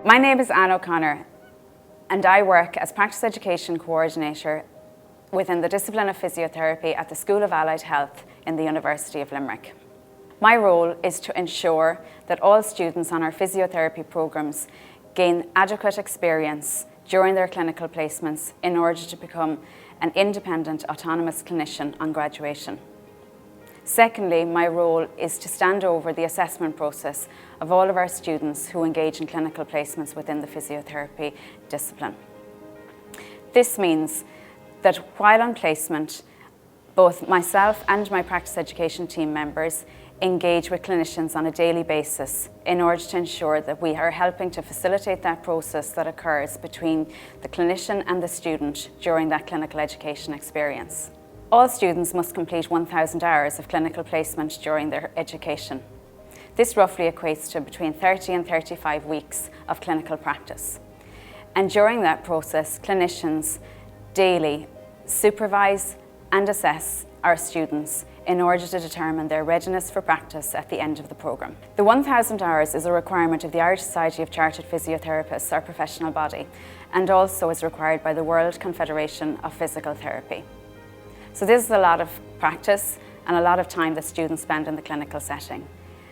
My name is Anne O'Connor and I work as Practice Education Coordinator within the discipline of physiotherapy at the School of Allied Health in the University of Limerick. My role is to ensure that all students on our physiotherapy programmes gain adequate experience during their clinical placements in order to become an independent, autonomous clinician on graduation. Secondly, my role is to stand over the assessment process of all of our students who engage in clinical placements within the physiotherapy discipline. This means that while on placement, both myself and my practice education team members engage with clinicians on a daily basis in order to ensure that we are helping to facilitate that process that occurs between the clinician and the student during that clinical education experience. All students must complete 1,000 hours of clinical placement during their education. This roughly equates to between 30 and 35 weeks of clinical practice. And during that process, clinicians daily supervise and assess our students in order to determine their readiness for practice at the end of the programme. The 1,000 hours is a requirement of the Irish Society of Chartered Physiotherapists, our professional body, and also is required by the World Confederation of Physical Therapy. So this is a lot of practice and a lot of time that students spend in the clinical setting.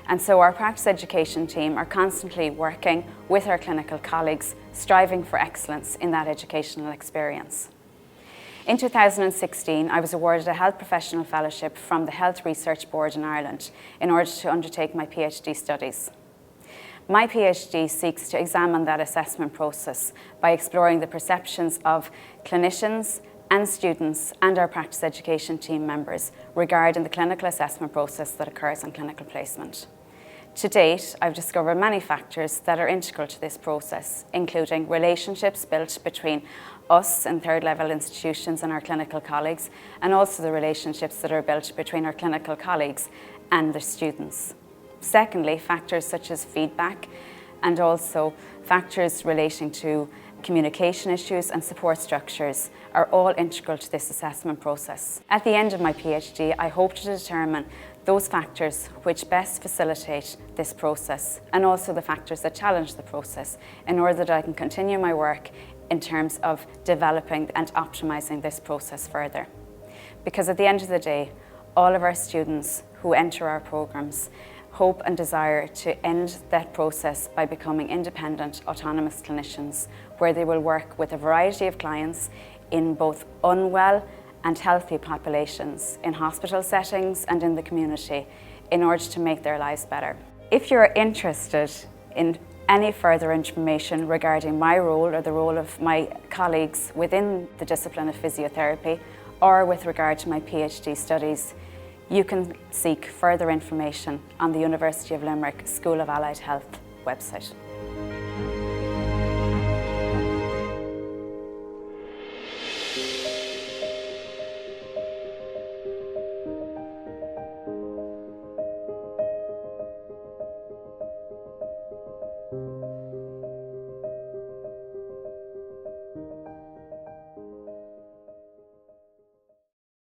And so our practice education team are constantly working with our clinical colleagues, striving for excellence in that educational experience. In 2016, I was awarded a Health Professional Fellowship from the Health Research Board in Ireland in order to undertake my PhD studies. My PhD seeks to examine that assessment process by exploring the perceptions of clinicians and students and our practice education team members regarding the clinical assessment process that occurs on clinical placement. To date, I've discovered many factors that are integral to this process, including relationships built between us and third level institutions and our clinical colleagues, and also the relationships that are built between our clinical colleagues and the students. Secondly, factors such as feedback and also factors relating to communication issues and support structures are all integral to this assessment process. At the end of my PhD, I hope to determine those factors which best facilitate this process and also the factors that challenge the process in order that I can continue my work in terms of developing and optimising this process further. Because at the end of the day, all of our students who enter our programmes hope and desire to end that process by becoming independent, autonomous clinicians, where they will work with a variety of clients in both unwell and healthy populations, in hospital settings and in the community, in order to make their lives better. If you're interested in any further information regarding my role or the role of my colleagues within the discipline of physiotherapy, or with regard to my PhD studies, you can seek further information on the University of Limerick School of Allied Health website.